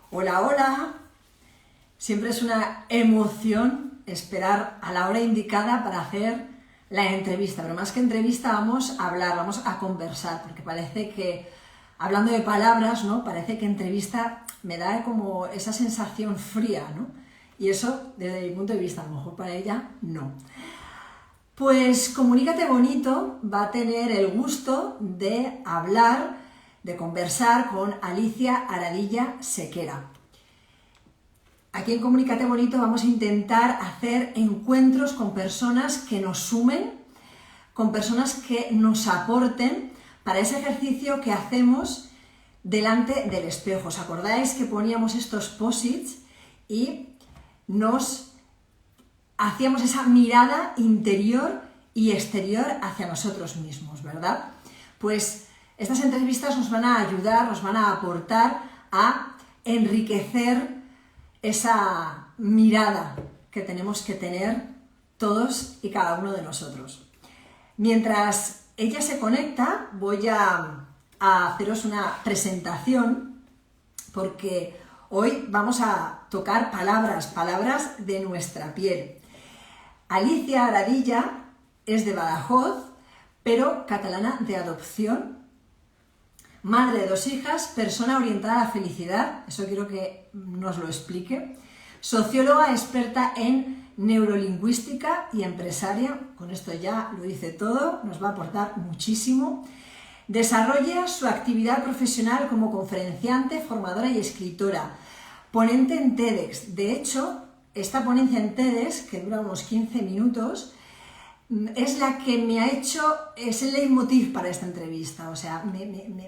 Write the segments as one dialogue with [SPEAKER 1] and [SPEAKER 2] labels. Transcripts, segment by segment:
[SPEAKER 1] Hola, hola. Siempre es una emoción esperar a la hora indicada para hacer la entrevista, pero más que entrevista vamos a hablar, vamos a conversar, porque parece que, hablando de palabras, ¿no? Parece que entrevista me da como esa sensación fría, ¿no? Y eso, desde mi punto de vista, a lo mejor para ella, no. Pues Comunícate Bonito va a tener el gusto de hablar, de conversar con Alicia Aradilla Sequera. Aquí en Comunícate Bonito vamos a intentar hacer encuentros con personas que nos sumen, con personas que nos aporten para ese ejercicio que hacemos delante del espejo. ¿Os acordáis que poníamos estos posits y nos hacíamos esa mirada interior y exterior hacia nosotros mismos, ¿verdad? Pues estas entrevistas nos van a ayudar, nos van a aportar a enriquecer esa mirada que tenemos que tener todos y cada uno de nosotros. Mientras ella se conecta, voy a haceros una presentación porque hoy vamos a tocar palabras de nuestra piel. Alicia Aradilla es de Badajoz, pero catalana de adopción, madre de 2 hijas, persona orientada a la felicidad, eso quiero que nos lo explique, socióloga experta en neurolingüística y empresaria, con esto ya lo dice todo, nos va a aportar muchísimo. Desarrolla su actividad profesional como conferenciante, formadora y escritora, ponente en TEDx. De hecho, esta ponencia en TEDx, que dura unos 15 minutos, es la que me ha hecho, es el leitmotiv para esta entrevista. O sea, me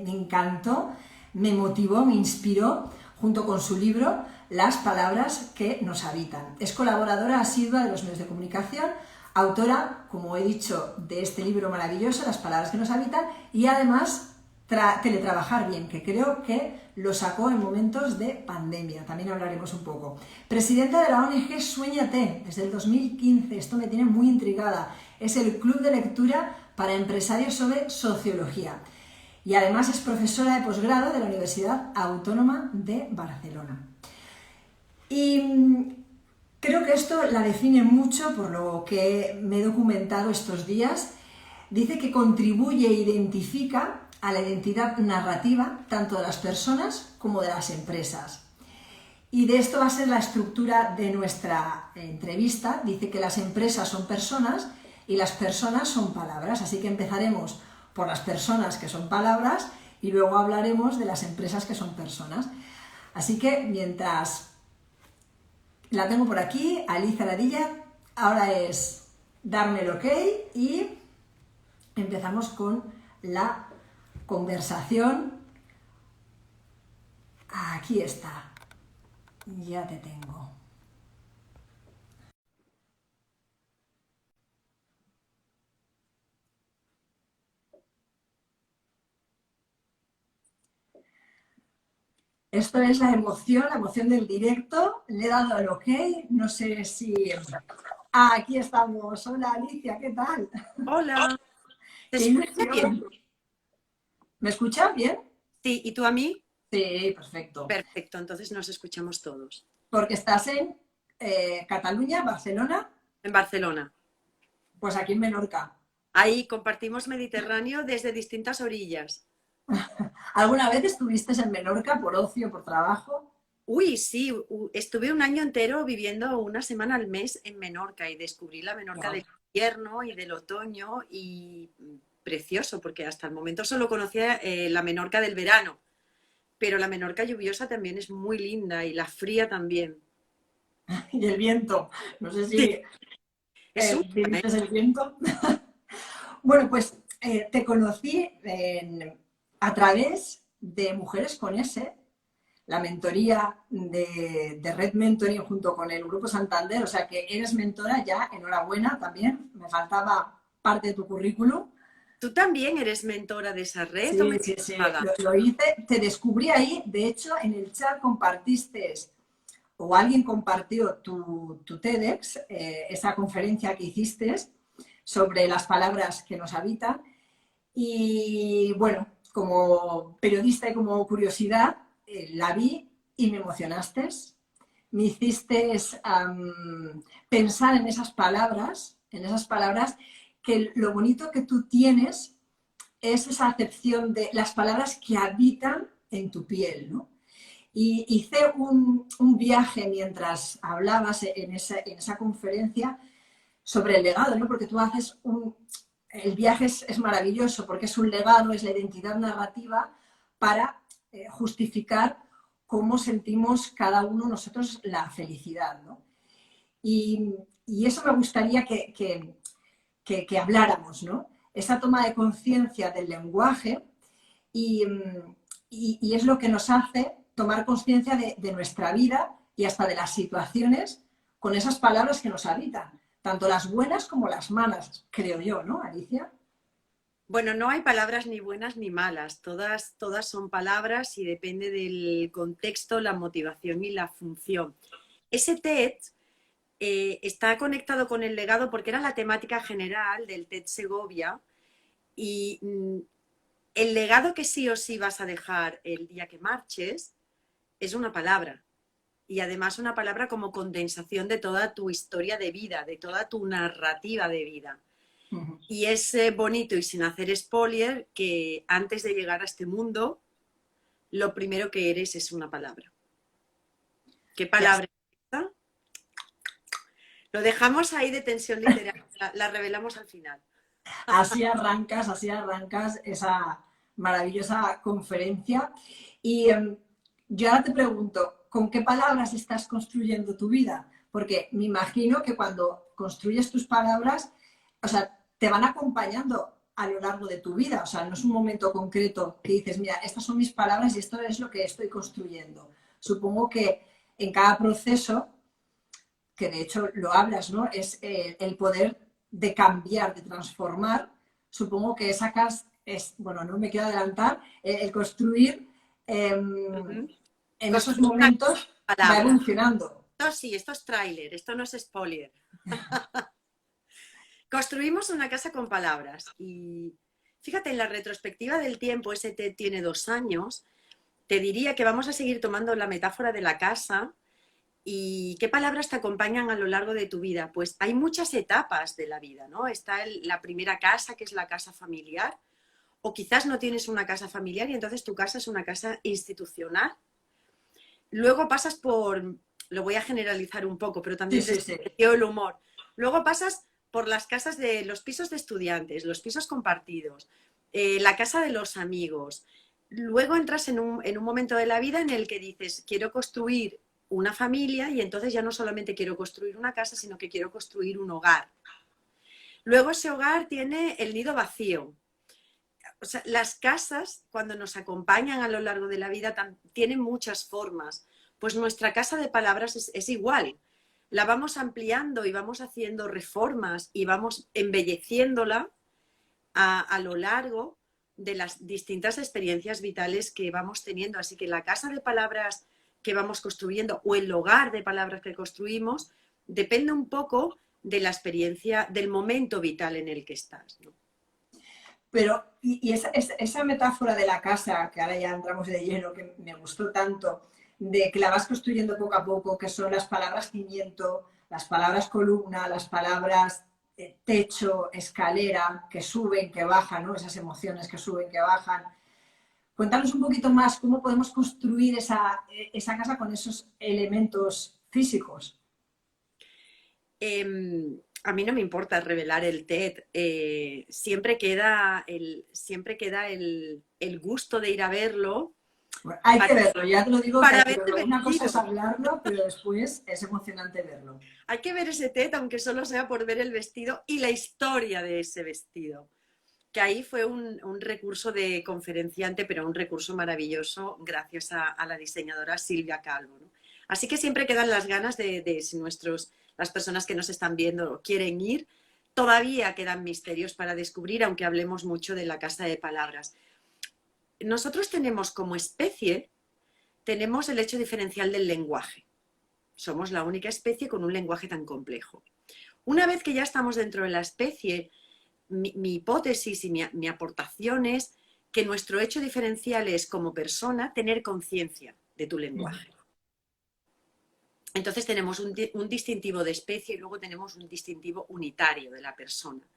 [SPEAKER 1] encantó, me motivó, me inspiró, junto con su libro, Las palabras que nos habitan. Es colaboradora asidua de los medios de comunicación, autora, como he dicho, de este libro maravilloso, Las palabras que nos habitan, y además teletrabajar bien, que creo que lo sacó en momentos de pandemia, también hablaremos un poco. Presidenta de la ONG Suéñate, desde el 2015, esto me tiene muy intrigada, es el club de lectura para empresarios sobre sociología. Y además es profesora de posgrado de la Universidad Autónoma de Barcelona. Y creo que esto la define mucho por lo que me he documentado estos días. Dice que contribuye e identifica a la identidad narrativa tanto de las personas como de las empresas. Y de esto va a ser la estructura de nuestra entrevista. Dice que las empresas son personas y las personas son palabras. Así que empezaremos por las personas, que son palabras, y luego hablaremos de las empresas, que son personas. Así que mientras la tengo por aquí, Alicia Aradilla, ahora es darme el ok y empezamos con la conversación. Aquí está, ya te tengo. Esto es la emoción del directo. Le he dado el ok, no sé si... aquí estamos. Hola Alicia, ¿qué tal?
[SPEAKER 2] Hola, ¿te
[SPEAKER 1] ¡Qué
[SPEAKER 2] escuchas bien?
[SPEAKER 1] ilusión! ¿Me escuchas bien?
[SPEAKER 2] Sí, ¿y tú a mí?
[SPEAKER 1] Sí, perfecto.
[SPEAKER 2] Perfecto, entonces nos escuchamos todos.
[SPEAKER 1] Porque estás en Cataluña, Barcelona,
[SPEAKER 2] En Barcelona.
[SPEAKER 1] pues aquí en Menorca.
[SPEAKER 2] Ahí compartimos Mediterráneo desde distintas orillas.
[SPEAKER 1] ¿Alguna vez estuviste en Menorca por ocio, por trabajo?
[SPEAKER 2] Uy, sí, estuve un año entero viviendo una semana al mes en Menorca y descubrí la Menorca
[SPEAKER 1] Wow.
[SPEAKER 2] del invierno y del otoño y precioso, porque hasta el momento solo conocía la Menorca del verano, pero la Menorca lluviosa también es muy linda y la fría también.
[SPEAKER 1] Y el viento, no sé
[SPEAKER 2] Sí,
[SPEAKER 1] si
[SPEAKER 2] es un...
[SPEAKER 1] viviste el viento. Bueno, pues te conocí a través de Mujeres con S, la mentoría de Red Mentoring junto con el Grupo Santander, o sea que eres mentora ya, enhorabuena también, me faltaba parte de tu currículum.
[SPEAKER 2] ¿Tú también eres mentora de esa red o
[SPEAKER 1] Sí,
[SPEAKER 2] me
[SPEAKER 1] sí, sí,
[SPEAKER 2] equivocada?
[SPEAKER 1] lo hice, te descubrí ahí, de hecho en el chat compartiste o alguien compartió tu TEDx, esa conferencia que hiciste sobre las palabras que nos habitan. Y bueno, como periodista y como curiosidad, la vi y me emocionaste, me hiciste pensar en esas palabras, que lo bonito que tú tienes es esa acepción de las palabras que habitan en tu piel, ¿no? Y hice un viaje mientras hablabas en esa conferencia sobre el legado, ¿no? Porque tú haces el viaje es maravilloso porque es un legado, es la identidad narrativa para justificar cómo sentimos cada uno nosotros la felicidad, ¿no? Y eso me gustaría que habláramos, ¿no? Esa toma de conciencia del lenguaje y, y, es lo que nos hace tomar conciencia de nuestra vida y hasta de las situaciones con esas palabras que nos habitan, tanto las buenas como las malas, creo yo, ¿no, Alicia?
[SPEAKER 2] Bueno, no hay palabras ni buenas ni malas, todas son palabras y depende del contexto, la motivación y la función. Ese TED está conectado con el legado porque era la temática general del TED Segovia y el legado que sí o sí vas a dejar el día que marches es una palabra. Y además una palabra como condensación de toda tu historia de vida, de toda tu narrativa de vida.
[SPEAKER 1] Uh-huh.
[SPEAKER 2] Y es bonito y sin hacer spoiler que antes de llegar a este mundo, lo primero que eres es una palabra. ¿Qué palabra es esta? Lo dejamos ahí de tensión literaria, la revelamos al final.
[SPEAKER 1] Así arrancas esa maravillosa conferencia. Y yo ahora te pregunto, ¿con qué palabras estás construyendo tu vida? Porque me imagino que cuando construyes tus palabras, o sea, te van acompañando a lo largo de tu vida. O sea, no es un momento concreto que dices, mira, estas son mis palabras y esto es lo que estoy construyendo. Supongo que en cada proceso, que de hecho lo hablas, ¿no? Es el poder de cambiar, de transformar. Supongo que sacas, bueno, no me quiero adelantar, el construir
[SPEAKER 2] Uh-huh.
[SPEAKER 1] en esos
[SPEAKER 2] Construir una
[SPEAKER 1] momentos va
[SPEAKER 2] palabra.
[SPEAKER 1] evolucionando.
[SPEAKER 2] Esto sí, esto es tráiler, esto no es spoiler. Construimos una casa con palabras y fíjate, en la retrospectiva del tiempo, ese TED tiene 2 años, te diría que vamos a seguir tomando la metáfora de la casa. ¿Y qué palabras te acompañan a lo largo de tu vida? Pues hay muchas etapas de la vida, ¿no? Está la primera casa, que es la casa familiar, o quizás no tienes una casa familiar y entonces tu casa es una casa institucional. Luego pasas por, lo voy a generalizar un poco, pero
[SPEAKER 1] Sí,
[SPEAKER 2] también
[SPEAKER 1] sí,
[SPEAKER 2] desde
[SPEAKER 1] sí.
[SPEAKER 2] el humor. Luego pasas por las casas de los pisos de estudiantes, los pisos compartidos, la casa de los amigos. Luego entras en un momento de la vida en el que dices, quiero construir una familia y entonces ya no solamente quiero construir una casa, sino que quiero construir un hogar. Luego ese hogar tiene el nido vacío. O sea, las casas, cuando nos acompañan a lo largo de la vida, tienen muchas formas. Pues nuestra casa de palabras es igual. La vamos ampliando y vamos haciendo reformas y vamos embelleciéndola a lo largo de las distintas experiencias vitales que vamos teniendo. Así que la casa de palabras que vamos construyendo o el hogar de palabras que construimos depende un poco de la experiencia, del momento vital en el que estás, ¿no?
[SPEAKER 1] Pero, y esa metáfora de la casa, que ahora ya entramos de lleno, que me gustó tanto, de que la vas construyendo poco a poco, que son las palabras cimiento, las palabras columna, las palabras techo, escalera, que suben, que bajan, ¿no? Esas emociones que suben, que bajan. Cuéntanos un poquito más cómo podemos construir esa casa con esos elementos físicos.
[SPEAKER 2] A mí no me importa revelar el TED, siempre queda el gusto de ir a verlo
[SPEAKER 1] Bueno, hay que
[SPEAKER 2] para,
[SPEAKER 1] verlo, ya te lo digo que hay
[SPEAKER 2] para
[SPEAKER 1] que
[SPEAKER 2] ver el
[SPEAKER 1] verlo. Una cosa es
[SPEAKER 2] vestido.
[SPEAKER 1] hablarlo, pero después es emocionante verlo.
[SPEAKER 2] Hay que ver ese TED, aunque solo sea por ver el vestido y la historia de ese vestido. Que ahí fue un recurso de conferenciante, pero un recurso maravilloso gracias a la diseñadora Silvia Calvo, ¿no? Así que siempre quedan las ganas de si las personas que nos están viendo quieren ir, todavía quedan misterios para descubrir, aunque hablemos mucho de la casa de palabras. Nosotros tenemos como especie, tenemos el hecho diferencial del lenguaje. Somos la única especie con un lenguaje tan complejo. Una vez que ya estamos dentro de la especie, mi hipótesis y mi aportación es que nuestro hecho diferencial es, como persona, tener conciencia de tu lenguaje. Entonces tenemos un distintivo de especie y luego tenemos un distintivo unitario de la persona.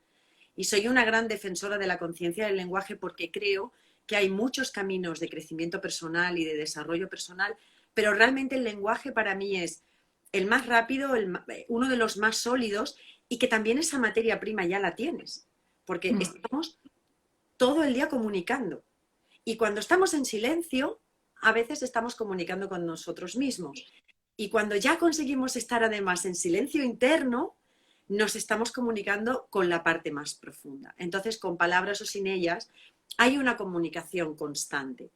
[SPEAKER 2] Y soy una gran defensora de la conciencia del lenguaje porque creo que hay muchos caminos de crecimiento personal y de desarrollo personal, pero realmente el lenguaje para mí es el más rápido, uno de los más sólidos, y que también esa materia prima ya la tienes, porque estamos todo el día comunicando. Y cuando estamos en silencio, a veces estamos comunicando con nosotros mismos. Y cuando ya conseguimos estar además en silencio interno, nos estamos comunicando con la parte más profunda. Entonces, con palabras o sin ellas, hay una comunicación constante.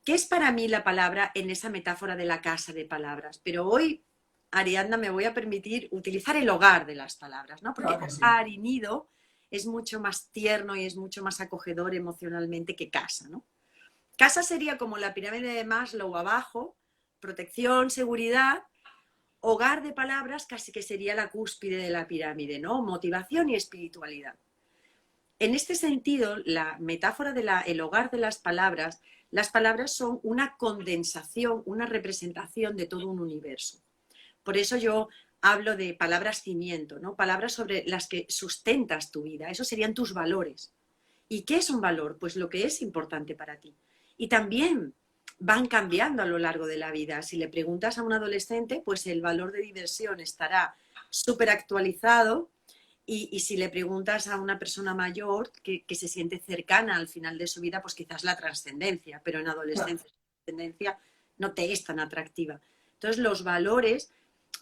[SPEAKER 2] ¿Qué es para mí la palabra en esa metáfora de la casa de palabras? Pero hoy, Ariadna, me voy a permitir utilizar el hogar de las palabras, ¿no? Porque hogar y nido es mucho más tierno y es mucho más acogedor emocionalmente que casa, ¿no? Casa sería como la pirámide de Maslow abajo, protección, seguridad. Hogar de palabras casi que sería la cúspide de la pirámide, ¿no? Motivación y espiritualidad. En este sentido, la metáfora del hogar de las palabras son una condensación, una representación de todo un universo. Por eso yo hablo de palabras cimiento, ¿no? Palabras sobre las que sustentas tu vida. Esos serían tus valores. ¿Y qué es un valor? Pues lo que es importante para ti. Y también van cambiando a lo largo de la vida. Si le preguntas a un adolescente, pues el valor de diversión estará súper actualizado. Y si le preguntas a una persona mayor que se siente cercana al final de su vida, pues quizás la trascendencia, pero en adolescencia la trascendencia no te es tan atractiva. Entonces los valores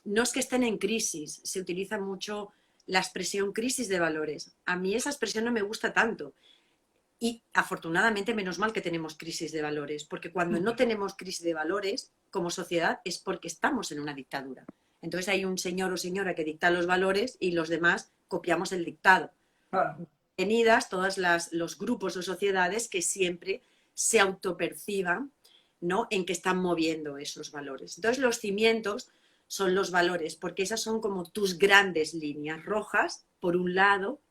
[SPEAKER 2] no es que estén en crisis, se utiliza mucho la expresión crisis de valores. A mí esa expresión no me gusta tanto. Y afortunadamente, menos mal que tenemos crisis de valores, porque cuando no tenemos crisis de valores como sociedad es porque estamos en una dictadura. Entonces hay un señor o señora que dicta los valores y los demás copiamos el dictado. Tenidas todos los grupos o sociedades que siempre se autoperciban, ¿no?, en que están moviendo esos valores. Entonces los cimientos son los valores, porque esas son como tus grandes líneas rojas, por un lado,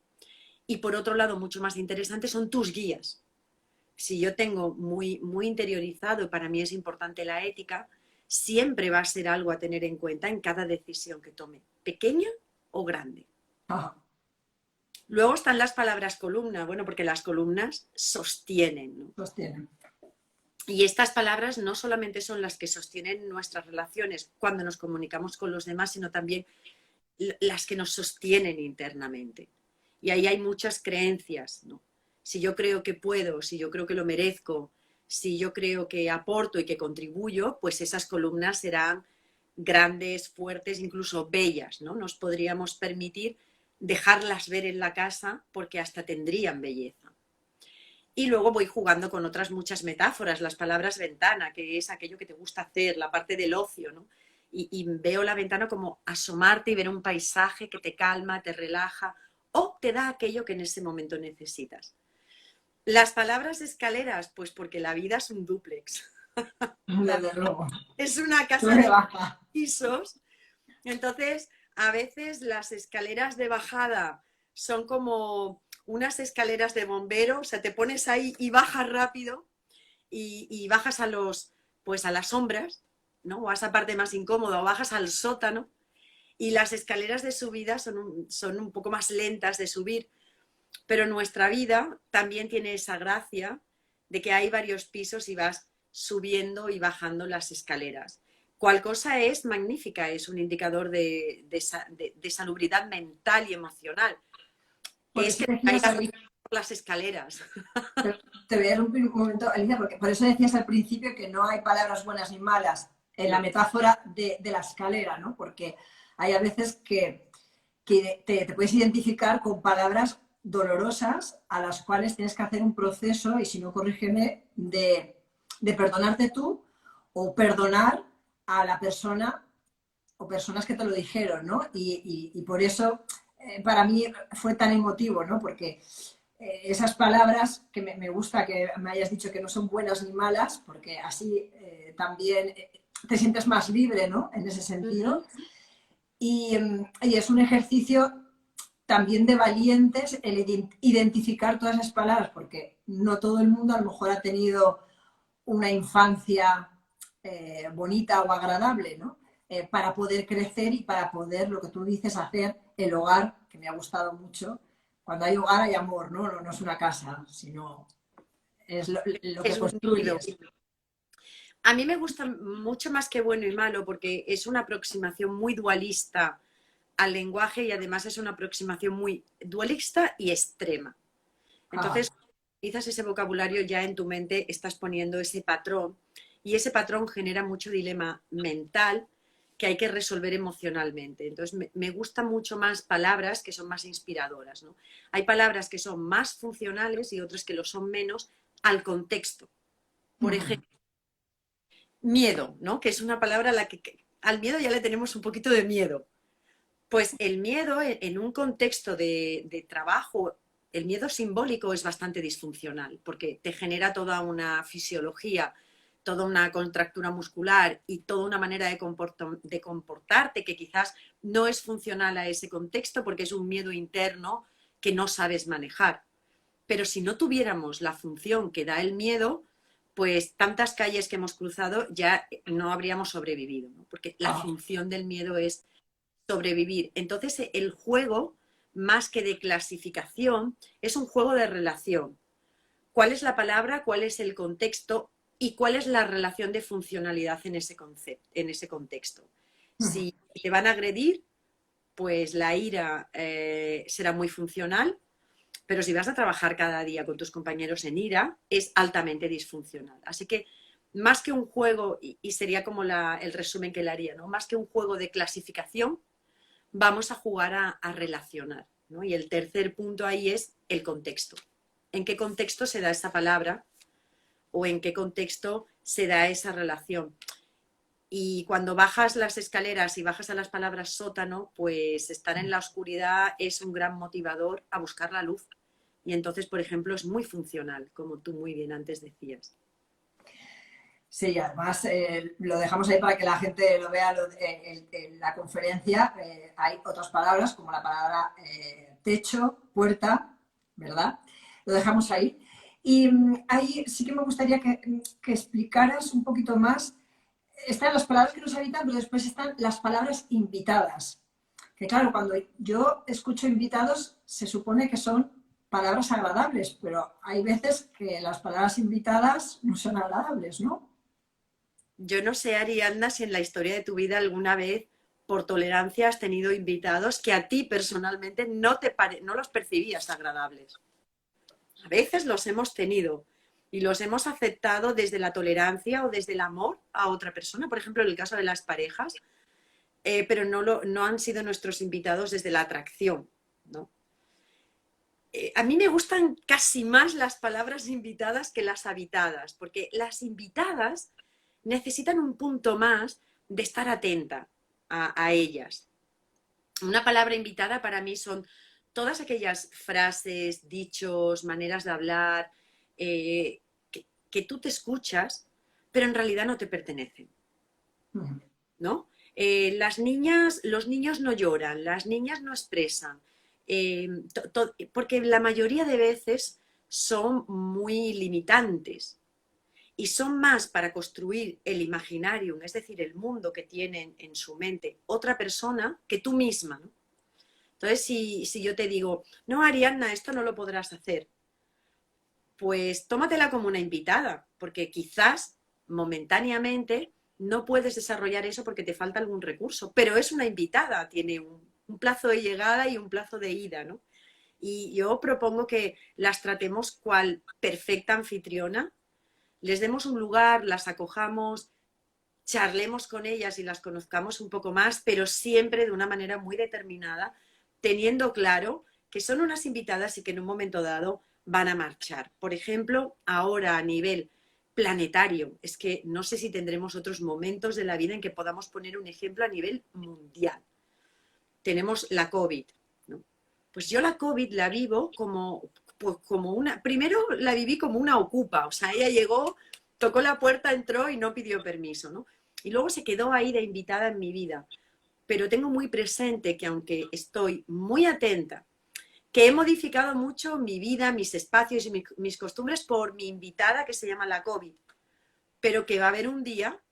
[SPEAKER 2] y por otro lado, mucho más interesante, son tus guías. Si yo tengo muy, muy interiorizado, y para mí es importante la ética, siempre va a ser algo a tener en cuenta en cada decisión que tome, pequeña o grande. Luego están las palabras columna, bueno, porque las columnas sostienen, ¿no?
[SPEAKER 1] Sostienen.
[SPEAKER 2] Y estas palabras no solamente son las que sostienen nuestras relaciones cuando nos comunicamos con los demás, sino también las que nos sostienen internamente. Y ahí hay muchas creencias, ¿no? Si yo creo que puedo, si yo creo que lo merezco, si yo creo que aporto y que contribuyo, pues esas columnas serán grandes, fuertes, incluso bellas, ¿no? Nos podríamos permitir dejarlas ver en la casa porque hasta tendrían belleza. Y luego voy jugando con otras muchas metáforas, las palabras ventana, que es aquello que te gusta hacer, la parte del ocio, ¿no? Y veo la ventana como asomarte y ver un paisaje que te calma, te relaja o te da aquello que en ese momento necesitas. Las palabras escaleras, pues porque la vida es un dúplex.
[SPEAKER 1] Desde luego.
[SPEAKER 2] Es una casa de pisos. Entonces, a veces las escaleras de bajada son como unas escaleras de bombero, o sea, te pones ahí y bajas rápido y bajas pues a las sombras, ¿no? O a esa parte más incómoda, o bajas al sótano. Y las escaleras de subida son un poco más lentas de subir, pero nuestra vida también tiene esa gracia de que hay varios pisos y vas subiendo y bajando las escaleras. Cual cosa es magnífica, es un indicador de salubridad mental y emocional. Es que caigas por las escaleras.
[SPEAKER 1] Te voy a interrumpir un momento, Alicia, porque por eso decías al principio que no hay palabras buenas ni malas en la metáfora de la escalera, ¿no? Porque hay a veces que te puedes identificar con palabras dolorosas a las cuales tienes que hacer un proceso, y si no, corrígeme, de perdonarte tú o perdonar a la persona o personas que te lo dijeron, ¿no? Y por eso para mí fue tan emotivo, ¿no? Porque esas palabras que me gusta que me hayas dicho que no son buenas ni malas, porque así también te sientes más libre, ¿no? En ese sentido. Y es un ejercicio también de valientes el identificar todas esas palabras, porque no todo el mundo a lo mejor ha tenido una infancia bonita o agradable, ¿no? para poder crecer y para poder, lo que tú dices, hacer el hogar, que me ha gustado mucho. Cuando hay hogar hay amor, ¿no? No, no es una casa, sino es lo que
[SPEAKER 2] Es un nido.
[SPEAKER 1] construyes.
[SPEAKER 2] A mí me gusta mucho más que bueno y malo porque es una aproximación muy dualista al lenguaje y además es una aproximación muy dualista y extrema.
[SPEAKER 1] Ah,
[SPEAKER 2] Entonces, utilizas ese vocabulario, ya en tu mente estás poniendo ese patrón y ese patrón genera mucho dilema mental que hay que resolver emocionalmente. Entonces, me gustan mucho más palabras que son más inspiradoras, ¿no? Hay palabras que son más funcionales y otras que lo son menos al contexto. Por
[SPEAKER 1] ujú.
[SPEAKER 2] ejemplo, miedo, ¿no? Que es una palabra a la que al miedo ya le tenemos un poquito de miedo. Pues el miedo en un contexto de trabajo, el miedo simbólico es bastante disfuncional porque te genera toda una fisiología, toda una contractura muscular y toda una manera de comportarte que quizás no es funcional a ese contexto porque es un miedo interno que no sabes manejar. Pero si no tuviéramos la función que da el miedo, pues tantas calles que hemos cruzado ya no habríamos sobrevivido, ¿no? Porque la
[SPEAKER 1] Ah,
[SPEAKER 2] función del miedo es sobrevivir. Entonces, el juego, más que de clasificación, es un juego de relación. ¿Cuál es la palabra? ¿Cuál es el contexto? ¿Y cuál es la relación de funcionalidad en ese concepto, en ese contexto?
[SPEAKER 1] ujú.
[SPEAKER 2] Si te van a agredir, pues la ira será muy funcional, pero si vas a trabajar cada día con tus compañeros en ira, es altamente disfuncional. Así que más que un juego, y sería como el resumen que le haría, ¿no? Más que un juego de clasificación, vamos a jugar a relacionar, ¿no? Y el tercer punto ahí es el contexto. ¿En qué contexto se da esa palabra o en qué contexto se da esa relación? Y cuando bajas las escaleras y bajas a las palabras sótano, pues estar en la oscuridad es un gran motivador a buscar la luz. Y entonces, por ejemplo, es muy funcional, como tú muy bien antes decías.
[SPEAKER 1] Sí, además lo dejamos ahí para que la gente lo vea en la conferencia. Hay otras palabras como la palabra techo, puerta, ¿verdad? Lo dejamos ahí. Y ahí sí que me gustaría que explicaras un poquito más. Están las palabras que nos habitan, pero después están las palabras invitadas. Que claro, cuando yo escucho invitados, se supone que son palabras agradables, pero hay veces que las palabras invitadas no son agradables, ¿no?
[SPEAKER 2] Yo no sé, Ariadna, si en la historia de tu vida alguna vez, por tolerancia, has tenido invitados que a ti personalmente no los percibías agradables. A veces los hemos tenido y los hemos aceptado desde la tolerancia o desde el amor a otra persona, por ejemplo, en el caso de las parejas, pero no han sido nuestros invitados desde la atracción, ¿no? A mí me gustan casi más las palabras invitadas que las habitadas, porque las invitadas necesitan un punto más de estar atenta a ellas. Una palabra invitada para mí son todas aquellas frases, dichos, maneras de hablar que tú te escuchas, pero en realidad no te pertenecen,
[SPEAKER 1] Ujú.
[SPEAKER 2] ¿no? Los niños no lloran, las niñas no expresan, porque la mayoría de veces son muy limitantes y son más para construir el imaginarium, es decir, el mundo que tienen en su mente otra persona que tú misma, ¿no? Entonces, si yo te digo, no, Ariadna, esto no lo podrás hacer, pues tómatela como una invitada, porque quizás momentáneamente no puedes desarrollar eso porque te falta algún recurso, pero es una invitada, tiene un plazo de llegada y un plazo de ida, ¿no? Y yo propongo que las tratemos cual perfecta anfitriona, les demos un lugar, las acojamos, charlemos con ellas y las conozcamos un poco más, pero siempre de una manera muy determinada, teniendo claro que son unas invitadas y que en un momento dado van a marchar. Por ejemplo, ahora a nivel planetario, es que no sé si tendremos otros momentos de la vida en que podamos poner un ejemplo a nivel mundial. Tenemos la COVID, ¿no? Pues yo la COVID la vivo como una, primero la viví como una ocupa, o sea, ella llegó, tocó la puerta, entró y no pidió permiso, ¿no? Y luego se quedó ahí de invitada en mi vida. Pero tengo muy presente que aunque estoy muy atenta, que he modificado mucho mi vida, mis espacios y mis costumbres por mi invitada que se llama la COVID, pero que va a haber un día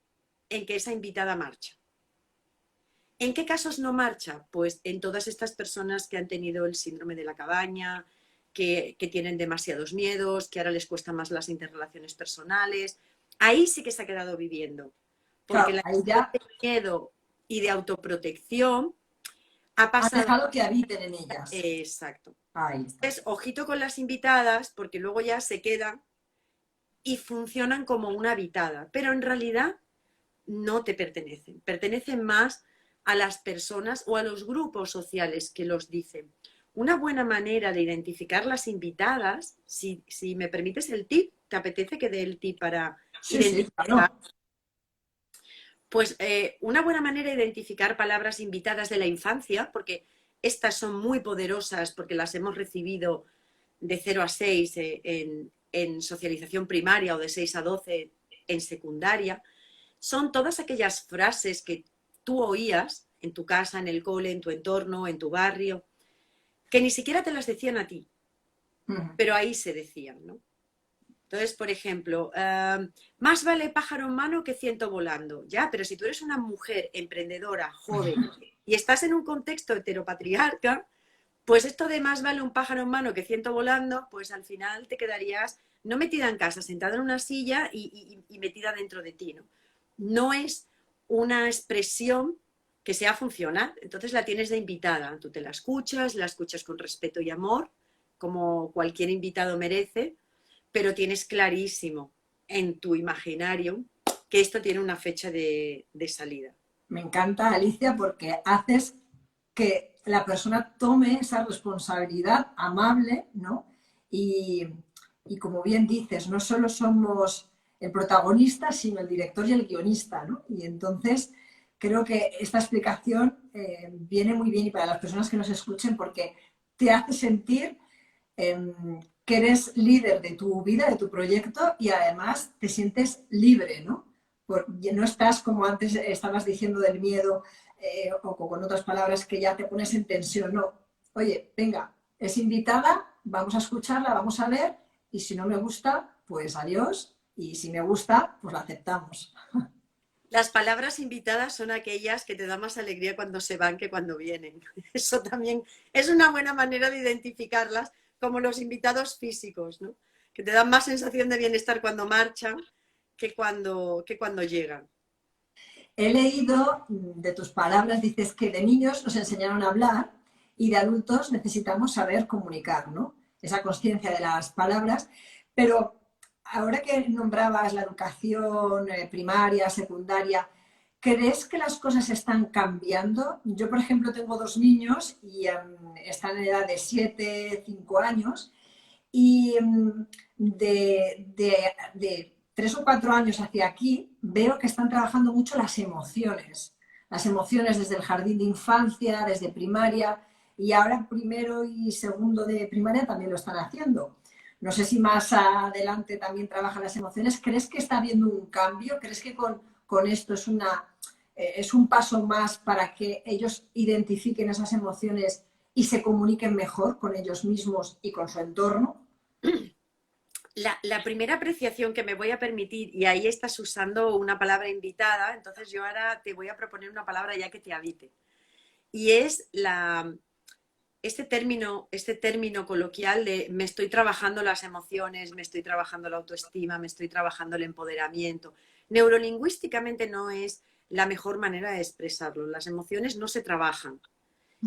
[SPEAKER 2] en que esa invitada marcha. ¿En qué casos no marcha? Pues en todas estas personas que han tenido el síndrome de la cabaña, que tienen demasiados miedos, que ahora les cuestan más las interrelaciones personales. Ahí sí que se ha quedado viviendo, porque
[SPEAKER 1] Claro,
[SPEAKER 2] la
[SPEAKER 1] ahí
[SPEAKER 2] emoción
[SPEAKER 1] ya
[SPEAKER 2] de miedo y de autoprotección ha
[SPEAKER 1] has
[SPEAKER 2] pasado.
[SPEAKER 1] dejado que habiten en ellas.
[SPEAKER 2] Exacto.
[SPEAKER 1] Ahí está.
[SPEAKER 2] Entonces, ojito con las invitadas, porque luego ya se quedan y funcionan como una habitada, pero en realidad no te pertenecen, pertenecen más a las personas o a los grupos sociales que los dicen. Una buena manera de identificar las invitadas, si me permites el tip, ¿te apetece que dé el tip para
[SPEAKER 1] Sí, sí,
[SPEAKER 2] identificar?
[SPEAKER 1] claro.
[SPEAKER 2] Pues una buena manera de identificar palabras invitadas de la infancia, porque estas son muy poderosas porque las hemos recibido de 0 a 6 en socialización primaria o de 6 a 12 en secundaria, son todas aquellas frases que tú oías en tu casa, en el cole, en tu entorno, en tu barrio, que ni siquiera te las decían a ti,
[SPEAKER 1] Ujú.
[SPEAKER 2] pero ahí se decían, ¿no? Entonces, por ejemplo, más vale pájaro en mano que ciento volando. Ya, pero si tú eres una mujer emprendedora, joven, y estás en un contexto heteropatriarca, pues esto de más vale un pájaro en mano que ciento volando, pues al final te quedarías no metida en casa, sentada en una silla y metida dentro de ti, ¿no? No es una expresión que sea funcional, entonces la tienes de invitada, tú te la escuchas con respeto y amor, como cualquier invitado merece, pero tienes clarísimo en tu imaginario que esto tiene una fecha de salida.
[SPEAKER 1] Me encanta, Alicia, porque haces que la persona tome esa responsabilidad amable, ¿no? Y, y como bien dices, no solo somos el protagonista, sino el director y el guionista, ¿no? Y entonces creo que esta explicación viene muy bien y para las personas que nos escuchen porque te hace sentir que eres líder de tu vida, de tu proyecto y además te sientes libre, ¿no? No estás como antes estabas diciendo del miedo o con otras palabras que ya te pones en tensión, no. Oye, venga, es invitada, vamos a escucharla, vamos a ver y si no me gusta, pues adiós y si me gusta, pues la aceptamos.
[SPEAKER 2] Las palabras invitadas son aquellas que te dan más alegría cuando se van que cuando vienen. Eso también es una buena manera de identificarlas, como los invitados físicos, ¿no? Que te dan más sensación de bienestar cuando marchan que cuando llegan.
[SPEAKER 1] He leído de tus palabras, dices que de niños nos enseñaron a hablar y de adultos necesitamos saber comunicar, ¿no? Esa conciencia de las palabras. Pero ahora que nombrabas la educación primaria, secundaria, ¿crees que las cosas están cambiando? Yo, por ejemplo, tengo dos niños y están en edad de 7, 5 años y de 3 o 4 años hacia aquí veo que están trabajando mucho las emociones desde el jardín de infancia, desde primaria y ahora primero y segundo de primaria también lo están haciendo. No sé si más adelante también trabajan las emociones. ¿Crees que está habiendo un cambio? ¿Crees que con esto es un paso más para que ellos identifiquen esas emociones y se comuniquen mejor con ellos mismos y con su entorno?
[SPEAKER 2] La primera apreciación que me voy a permitir, y ahí estás usando una palabra invitada, entonces yo ahora te voy a proponer una palabra ya que te habite. Y es este término coloquial de me estoy trabajando las emociones, me estoy trabajando la autoestima, me estoy trabajando el empoderamiento. Neurolingüísticamente no es la mejor manera de expresarlo. Las emociones no se trabajan.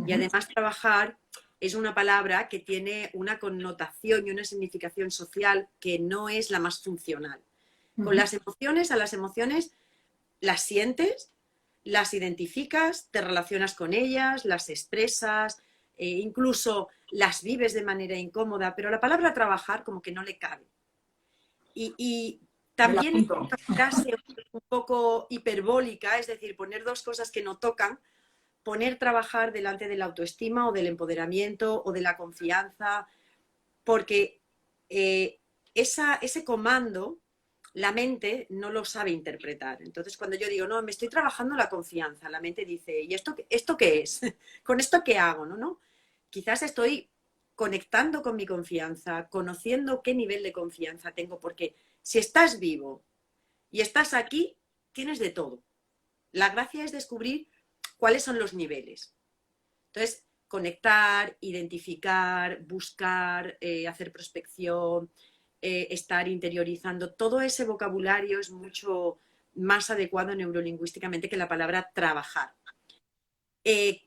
[SPEAKER 2] Y
[SPEAKER 1] Ujú,
[SPEAKER 2] además trabajar es una palabra que tiene una connotación y una significación social que no es la más funcional. Con
[SPEAKER 1] ujú.
[SPEAKER 2] las emociones, a las emociones las sientes, las identificas, te relacionas con ellas, las expresas, incluso las vives de manera incómoda, pero la palabra trabajar como que no le cabe. Y
[SPEAKER 1] Me la
[SPEAKER 2] también es
[SPEAKER 1] apunto.
[SPEAKER 2] una frase un poco hiperbólica, es decir, poner dos cosas que no tocan, poner trabajar delante de la autoestima o del empoderamiento o de la confianza, porque eh, ese comando la mente no lo sabe interpretar. Entonces, cuando yo digo, no, me estoy trabajando la confianza, la mente dice, ¿y esto qué es? ¿Con esto qué hago? No, no. Quizás estoy conectando con mi confianza, conociendo qué nivel de confianza tengo, porque si estás vivo y estás aquí, tienes de todo. La gracia es descubrir cuáles son los niveles. Entonces, conectar, identificar, buscar, hacer prospección, estar interiorizando, todo ese vocabulario es mucho más adecuado neurolingüísticamente que la palabra trabajar.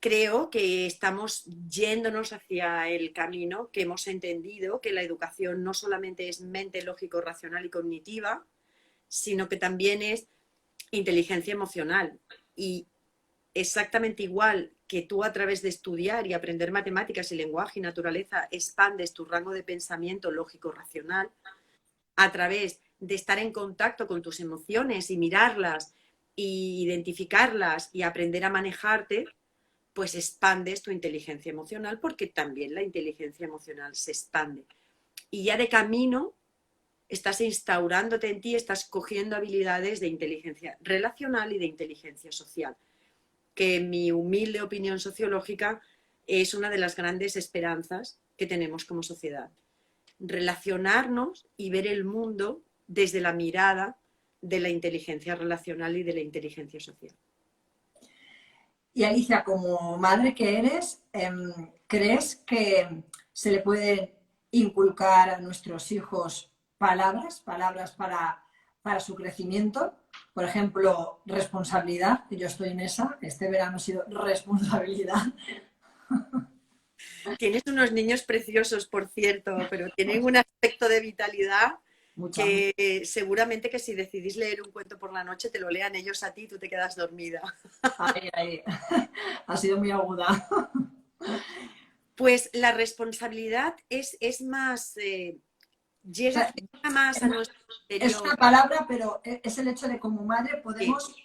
[SPEAKER 2] Creo que estamos yéndonos hacia el camino que hemos entendido, que la educación no solamente es mente, lógico, racional y cognitiva, sino que también es inteligencia emocional. Y exactamente igual que tú a través de estudiar y aprender matemáticas y lenguaje y naturaleza expandes tu rango de pensamiento lógico, racional, a través de estar en contacto con tus emociones y mirarlas y identificarlas y aprender a manejarte, pues expandes tu inteligencia emocional, porque también la inteligencia emocional se expande. Y ya de camino estás instaurándote en ti, estás cogiendo habilidades de inteligencia relacional y de inteligencia social, que en mi humilde opinión sociológica es una de las grandes esperanzas que tenemos como sociedad. Relacionarnos y ver el mundo desde la mirada de la inteligencia relacional y de la inteligencia social.
[SPEAKER 1] Y Alicia, como madre que eres, ¿crees que se le puede inculcar a nuestros hijos palabras para su crecimiento? Por ejemplo, responsabilidad, que yo estoy en esa, este verano ha sido responsabilidad.
[SPEAKER 2] Tienes unos niños preciosos, por cierto, pero tienen un aspecto de vitalidad
[SPEAKER 1] Mucha.
[SPEAKER 2] que seguramente que si decidís leer un cuento por la noche te lo lean ellos a ti y tú te quedas dormida.
[SPEAKER 1] Ahí. Ha sido muy aguda.
[SPEAKER 2] Pues la responsabilidad es más, llega más a nuestro interior.
[SPEAKER 1] Es una palabra, pero es el hecho de como madre podemos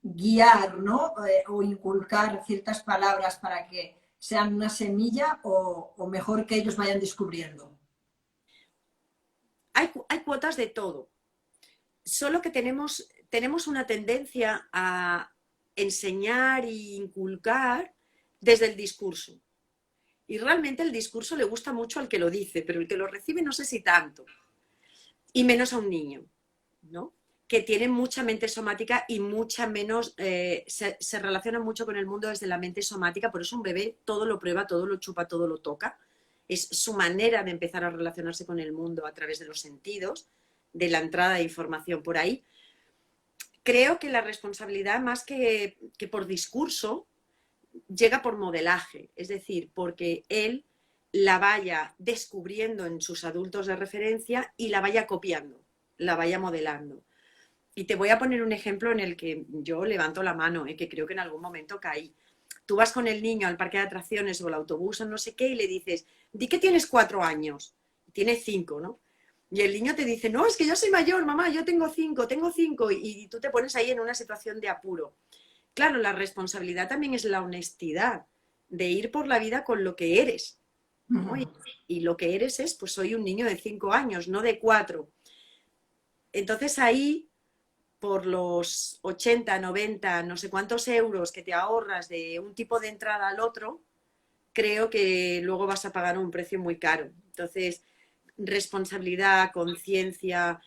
[SPEAKER 1] guiar, ¿no? O inculcar ciertas palabras para que sean una semilla o mejor que ellos vayan descubriendo.
[SPEAKER 2] Hay cuotas de todo. Solo que tenemos una tendencia a enseñar e inculcar desde el discurso. Y realmente el discurso le gusta mucho al que lo dice, pero el que lo recibe no sé si tanto. Y menos a un niño, ¿no? Que tiene mucha mente somática y mucha menos, se relaciona mucho con el mundo desde la mente somática, por eso un bebé todo lo prueba, todo lo chupa, todo lo toca. Es su manera de empezar a relacionarse con el mundo a través de los sentidos, de la entrada de información por ahí. Creo que la responsabilidad, más que por discurso, llega por modelaje, es decir, porque él la vaya descubriendo en sus adultos de referencia y la vaya copiando, la vaya modelando. Y te voy a poner un ejemplo en el que yo levanto la mano, que creo que en algún momento caí. Tú vas con el niño al parque de atracciones o al autobús o no sé qué y le dices, di que tienes 4 años, tiene 5, ¿no? Y el niño te dice, no, es que yo soy mayor, mamá, yo tengo 5, y tú te pones ahí en una situación de apuro. Claro, la responsabilidad también es la honestidad, de ir por la vida con lo que eres, ¿no? Y lo que eres es, pues soy un niño de 5 años, no de 4. Entonces ahí, por los 80, 90, no sé cuántos euros que te ahorras de un tipo de entrada al otro, creo que luego vas a pagar un precio muy caro. Entonces, responsabilidad, conciencia,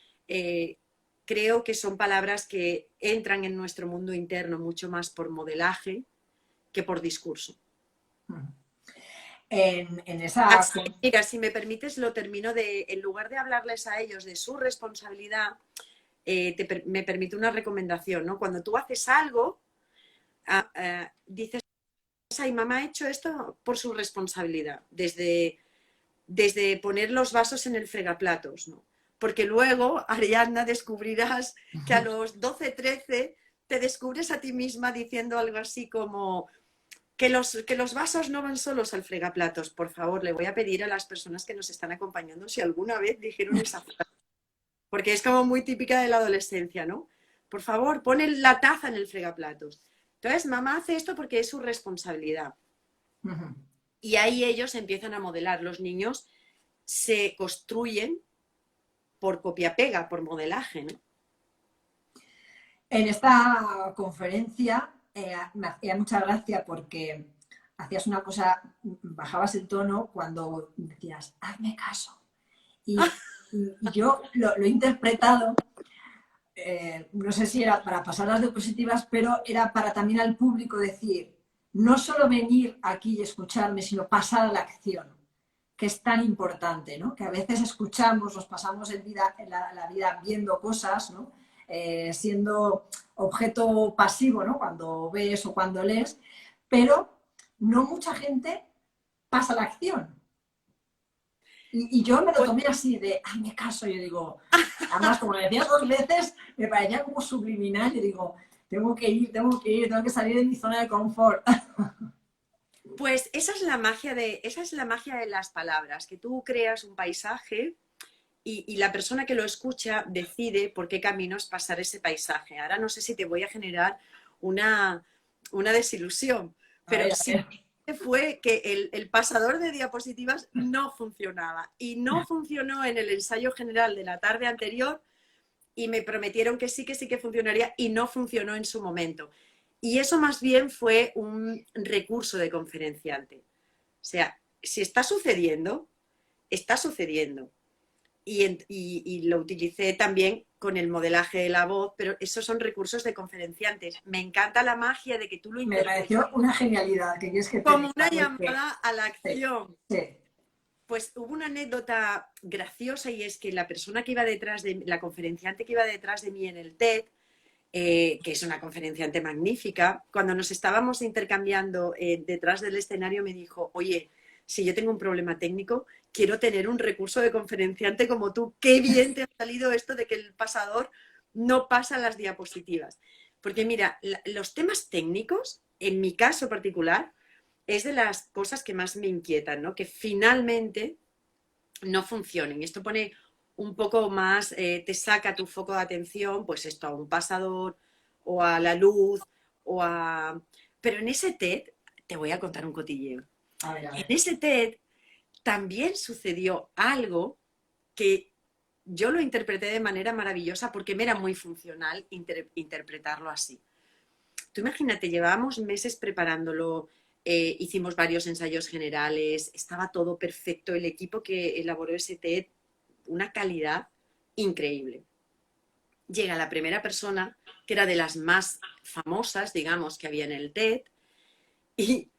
[SPEAKER 2] creo que son palabras que entran en nuestro mundo interno mucho más por modelaje que por discurso.
[SPEAKER 1] En esa...
[SPEAKER 2] Así, mira, si me permites, lo termino en lugar de hablarles a ellos de su responsabilidad, me permite una recomendación, ¿no? Cuando tú haces algo, dices, ay, mamá ha hecho esto por su responsabilidad, desde poner los vasos en el fregaplatos, ¿no? Porque luego, Ariadna, descubrirás que a los 12, 13 te descubres a ti misma diciendo algo así como que los vasos no van solos al fregaplatos. Por favor, le voy a pedir a las personas que nos están acompañando si alguna vez dijeron esa frase. Porque es como muy típica de la adolescencia, ¿no? Por favor, pon la taza en el fregaplatos. Entonces, mamá hace esto porque es su responsabilidad. Y ahí ellos empiezan a modelar. Los niños se construyen por copia-pega, por modelaje, ¿no?
[SPEAKER 1] En esta conferencia me hacía mucha gracia porque hacías una cosa, bajabas el tono cuando decías, hazme caso. Y yo lo he interpretado, no sé si era para pasar las diapositivas, pero era para también al público decir, no solo venir aquí y escucharme, sino pasar a la acción, que es tan importante, ¿no? Que a veces escuchamos, nos pasamos la vida viendo cosas, ¿no? Siendo objeto pasivo, ¿no? Cuando ves o cuando lees, pero no mucha gente pasa a la acción. Y yo me lo
[SPEAKER 2] Pues,
[SPEAKER 1] tomé así de, ay, me caso, yo digo, además como lo decías 2 veces, me parecía como subliminal, y digo, tengo que salir de mi zona de confort.
[SPEAKER 2] pues esa es la magia de las palabras, que tú creas un paisaje y la persona que lo escucha decide por qué caminos pasar ese paisaje. Ahora no sé si te voy a generar una, una desilusión,
[SPEAKER 1] A
[SPEAKER 2] pero
[SPEAKER 1] ver, a
[SPEAKER 2] sí
[SPEAKER 1] ver.
[SPEAKER 2] fue que el pasador de diapositivas no funcionaba y no funcionó en el ensayo general de la tarde anterior y me prometieron que sí que funcionaría y no funcionó en su momento. Y eso más bien fue un recurso de conferenciante. O sea, si está sucediendo, está sucediendo. Y lo utilicé también con el modelaje de la voz, pero esos son recursos de conferenciantes. Me encanta la magia de que tú lo
[SPEAKER 1] Me
[SPEAKER 2] interpretes
[SPEAKER 1] pareció una genialidad, ¿qué quieres que te
[SPEAKER 2] como una
[SPEAKER 1] diga? Porque,
[SPEAKER 2] llamada a la
[SPEAKER 1] sí,
[SPEAKER 2] acción.
[SPEAKER 1] sí.
[SPEAKER 2] Pues hubo una anécdota graciosa y es que la persona que iba detrás de la conferenciante que iba detrás de mí en el TED, que es una conferenciante magnífica, cuando nos estábamos intercambiando detrás del escenario me dijo, oye, si yo tengo un problema técnico, quiero tener un recurso de conferenciante como tú. Qué bien te ha salido esto de que el pasador no pasa las diapositivas. Porque mira, los temas técnicos, en mi caso particular, es de las cosas que más me inquietan, ¿no? Que finalmente no funcionen. Y esto pone un poco más, te saca tu foco de atención, pues esto, a un pasador o a la luz o a... Pero en ese TED, te voy a contar un cotilleo.
[SPEAKER 1] A ver, a
[SPEAKER 2] En
[SPEAKER 1] ver.
[SPEAKER 2] ese TED también sucedió algo que yo lo interpreté de manera maravillosa porque me era muy funcional interpretarlo así. Tú imagínate, llevábamos meses preparándolo, hicimos varios ensayos generales, estaba todo perfecto, el equipo que elaboró ese TED, una calidad increíble. Llega la primera persona, que era de las más famosas, digamos, que había en el TED, y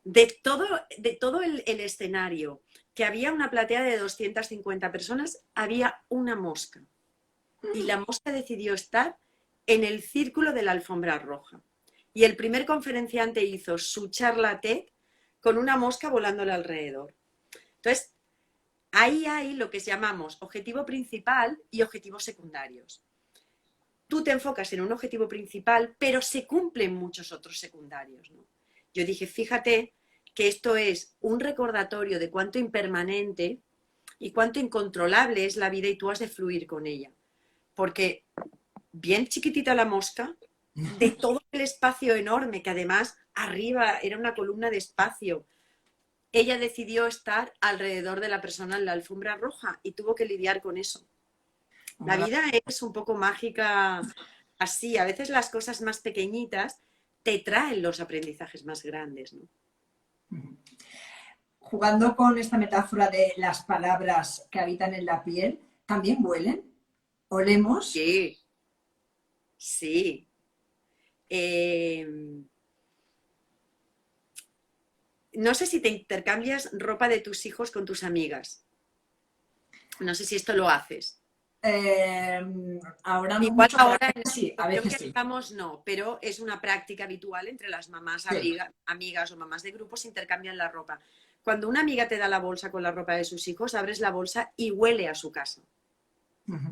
[SPEAKER 2] de todo el escenario, que había una platea de 250 personas, había una mosca. Y la mosca decidió estar en el círculo de la alfombra roja. Y el primer conferenciante hizo su charla TED con una mosca volándole alrededor. Entonces, ahí hay lo que llamamos objetivo principal y objetivos secundarios. Tú te enfocas en un objetivo principal, pero se cumplen muchos otros secundarios, ¿no? Yo dije, fíjate que esto es un recordatorio de cuánto impermanente y cuánto incontrolable es la vida y tú has de fluir con ella. Porque bien chiquitita la mosca, de todo el espacio enorme, que además arriba era una columna de espacio, ella decidió estar alrededor de la persona en la alfombra roja y tuvo que lidiar con eso. La vida es un poco mágica así, a veces las cosas más pequeñitas te traen los aprendizajes más grandes, ¿no?
[SPEAKER 1] Jugando con esta metáfora de las palabras que habitan en la piel, ¿también huelen? ¿Olemos?
[SPEAKER 2] Sí, sí. Eh, no sé si te intercambias ropa de tus hijos con tus amigas. No sé si esto lo haces.
[SPEAKER 1] Eh, Ahora no
[SPEAKER 2] Igual
[SPEAKER 1] mucho, pero
[SPEAKER 2] ahora en la
[SPEAKER 1] a
[SPEAKER 2] situación
[SPEAKER 1] veces
[SPEAKER 2] que
[SPEAKER 1] sí.
[SPEAKER 2] estamos no, pero es una práctica habitual entre las mamás
[SPEAKER 1] Sí.
[SPEAKER 2] amigas o mamás de grupos intercambian la ropa. Cuando una amiga te da la bolsa con la ropa de sus hijos, abres la bolsa y huele a su casa.
[SPEAKER 1] Ujú.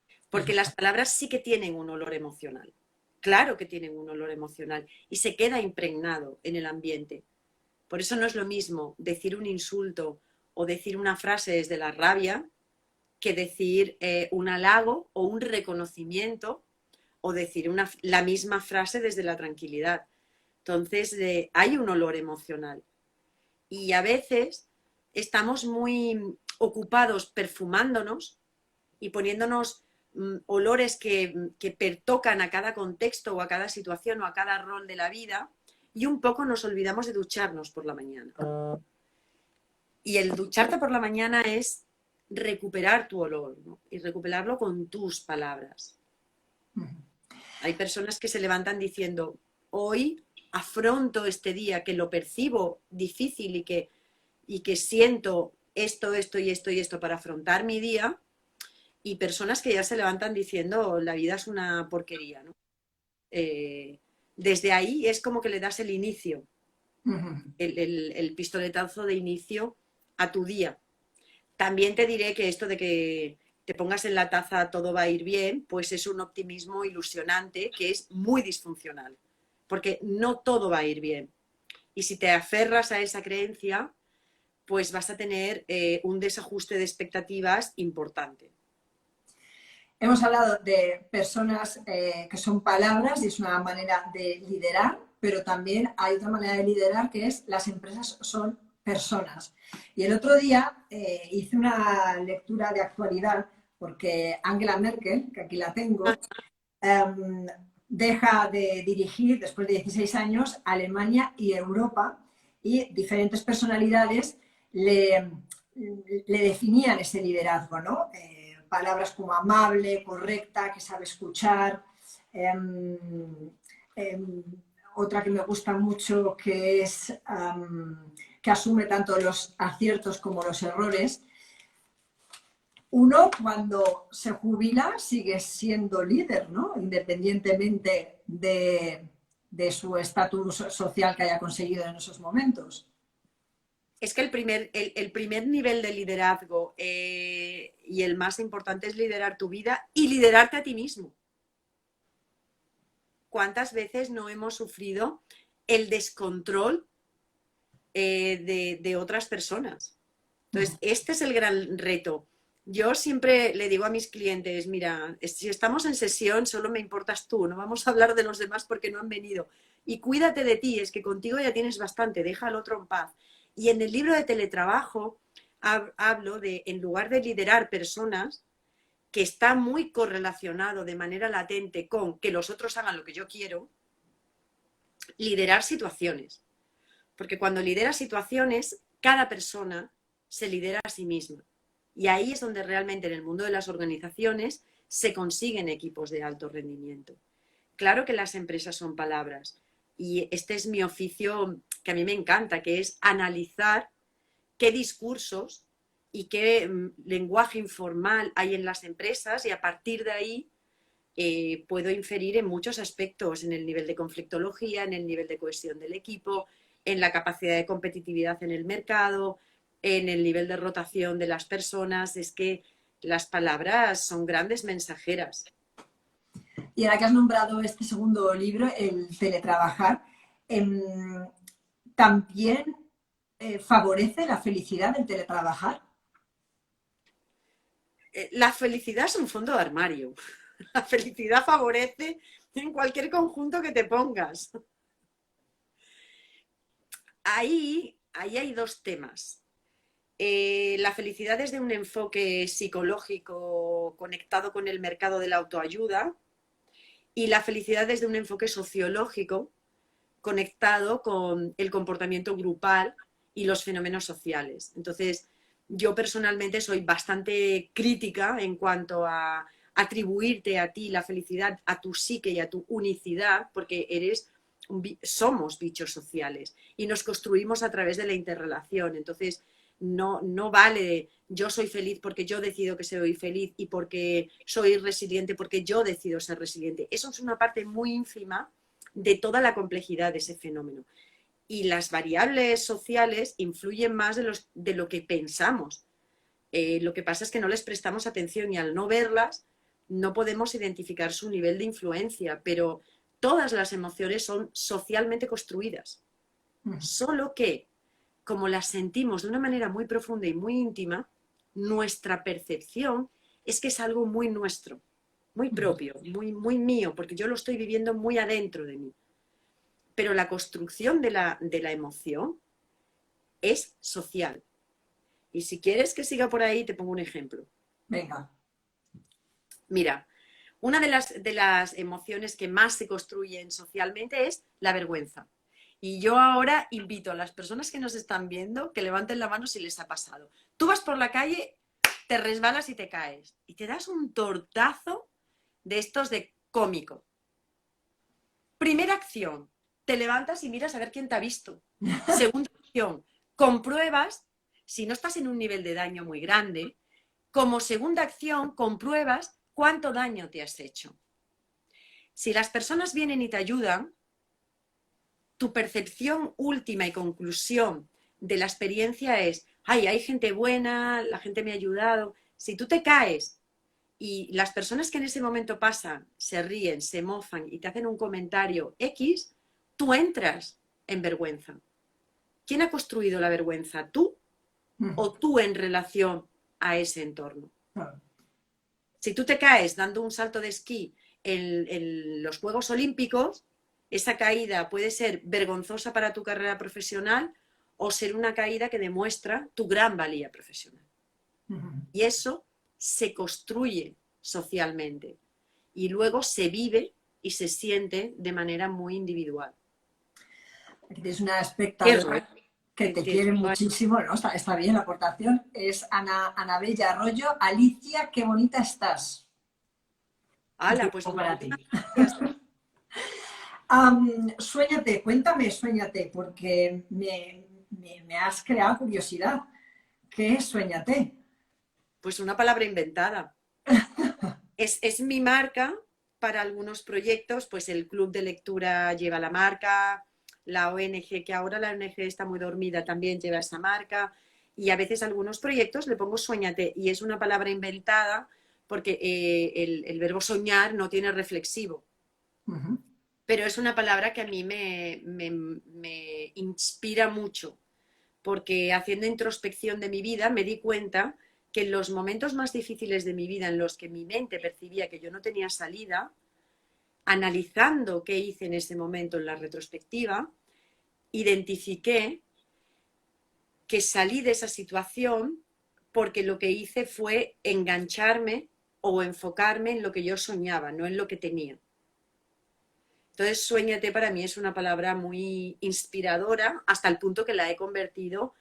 [SPEAKER 1] Es
[SPEAKER 2] Porque las palabras sí que tienen un olor emocional. Claro que tienen un olor emocional y se queda impregnado en el ambiente. Por eso no es lo mismo decir un insulto o decir una frase desde la rabia que decir un halago o un reconocimiento o decir la misma frase desde la tranquilidad. Entonces, hay un olor emocional. Y a veces estamos muy ocupados perfumándonos y poniéndonos olores que pertocan a cada contexto o a cada situación o a cada rol de la vida y un poco nos olvidamos de ducharnos por la mañana. Y el ducharte por la mañana es recuperar tu olor, ¿no? Y recuperarlo con tus palabras.
[SPEAKER 1] Ujú.
[SPEAKER 2] Hay personas que se levantan diciendo, hoy afronto este día, que lo percibo difícil y que siento esto, esto y esto y esto para afrontar mi día, y personas que ya se levantan diciendo la vida es una porquería, ¿no? Desde ahí es como que le das el inicio, el pistoletazo de inicio a tu día. También te diré que esto de que te pongas en la taza todo va a ir bien, pues es un optimismo ilusionante que es muy disfuncional, porque no todo va a ir bien. Y si te aferras a esa creencia, pues vas a tener un desajuste de expectativas importante.
[SPEAKER 1] Hemos hablado de personas que son palabras y es una manera de liderar, pero también hay otra manera de liderar que es las empresas son personas. Y el otro día hice una lectura de actualidad porque Angela Merkel, que aquí la tengo, deja de dirigir después de 16 años Alemania y Europa y diferentes personalidades le definían ese liderazgo, ¿no? Palabras como amable, correcta, que sabe escuchar. Eh, eh, Otra que me gusta mucho que es que asume tanto los aciertos como los errores. Uno cuando se jubila sigue siendo líder, ¿no? Independientemente de su estatus social que haya conseguido en esos momentos.
[SPEAKER 2] Es que el primer nivel de liderazgo y el más importante es liderar tu vida y liderarte a ti mismo. ¿Cuántas veces no hemos sufrido el descontrol de otras personas? Entonces, este es el gran reto. Yo siempre le digo a mis clientes, mira, si estamos en sesión, solo me importas tú, no vamos a hablar de los demás porque no han venido. Y cuídate de ti, es que contigo ya tienes bastante, deja al otro en paz. Y en el libro de teletrabajo hablo de, en lugar de liderar personas, que está muy correlacionado de manera latente con que los otros hagan lo que yo quiero, liderar situaciones. Porque cuando lideras situaciones, cada persona se lidera a sí misma. Y ahí es donde realmente en el mundo de las organizaciones se consiguen equipos de alto rendimiento. Claro que las empresas son palabras y este es mi oficio que a mí me encanta, que es analizar qué discursos y qué lenguaje informal hay en las empresas y a partir de ahí puedo inferir en muchos aspectos, en el nivel de conflictología, en el nivel de cohesión del equipo, en la capacidad de competitividad en el mercado, en el nivel de rotación de las personas. Es que las palabras son grandes mensajeras.
[SPEAKER 1] Y ahora que has nombrado este segundo libro, el teletrabajar, ¿también favorece la felicidad del teletrabajar?
[SPEAKER 2] La felicidad es un fondo de armario. La felicidad favorece en cualquier conjunto que te pongas. Ahí hay dos temas. La felicidad desde un enfoque psicológico conectado con el mercado de la autoayuda y la felicidad desde un enfoque sociológico conectado con el comportamiento grupal y los fenómenos sociales. Entonces, yo personalmente soy bastante crítica en cuanto a atribuirte a ti la felicidad, a tu psique y a tu unicidad, porque somos bichos sociales y nos construimos a través de la interrelación. Entonces, no vale yo soy feliz porque yo decido que soy feliz y porque soy resiliente porque yo decido ser resiliente. Eso es una parte muy ínfima de toda la complejidad de ese fenómeno. Y las variables sociales influyen más de lo que pensamos. Lo que pasa es que no les prestamos atención y al no verlas no podemos identificar su nivel de influencia, pero todas las emociones son socialmente construidas. Solo que, como las sentimos de una manera muy profunda y muy íntima, nuestra percepción es que es algo muy nuestro, muy propio, muy mío, porque yo lo estoy viviendo muy adentro de mí. Pero la construcción de la emoción es social. Y si quieres que siga por ahí, te pongo un ejemplo.
[SPEAKER 1] Venga.
[SPEAKER 2] Mira, una de las emociones que más se construyen socialmente es la vergüenza. Y yo ahora invito a las personas que nos están viendo que levanten la mano si les ha pasado. Tú vas por la calle, te resbalas y te caes. Y te das un tortazo de estos de cómico. Primera acción, te levantas y miras a ver quién te ha visto. Segunda acción, compruebas, si no estás en un nivel de daño muy grande, como segunda acción compruebas cuánto daño te has hecho. Si las personas vienen y te ayudan, tu percepción última y conclusión de la experiencia es, ay, hay gente buena, la gente me ha ayudado. Si tú te caes y las personas que en ese momento pasan se ríen, se mofan y te hacen un comentario X, tú entras en vergüenza. ¿Quién ha construido la vergüenza? ¿Tú o tú en relación a ese entorno? Si tú te caes dando un salto de esquí en los Juegos Olímpicos, esa caída puede ser vergonzosa para tu carrera profesional o ser una caída que demuestra tu gran valía profesional. Y eso se construye socialmente y luego se vive y se siente de manera muy individual.
[SPEAKER 1] Aquí tienes una espectadora que te quiere muchísimo, ¿no? Está bien la aportación. Es Anabella Arroyo. Alicia, qué bonita estás.
[SPEAKER 2] ¡Hala! Pues
[SPEAKER 1] para ti. Suéñate, cuéntame, suéñate, porque me has creado curiosidad. ¿Qué es suéñate?
[SPEAKER 2] Pues una palabra inventada. Es mi marca para algunos proyectos, pues el club de lectura lleva la marca, la ONG, que ahora la ONG está muy dormida, también lleva esa marca, y a veces a algunos proyectos le pongo suéñate, y es una palabra inventada porque el verbo soñar no tiene reflexivo. Pero es una palabra que a mí me inspira mucho, porque haciendo introspección de mi vida me di cuenta que en los momentos más difíciles de mi vida, en los que mi mente percibía que yo no tenía salida, analizando qué hice en ese momento en la retrospectiva, identifiqué que salí de esa situación porque lo que hice fue engancharme o enfocarme en lo que yo soñaba, no en lo que tenía. Entonces, suéñate para mí es una palabra muy inspiradora hasta el punto que la he convertido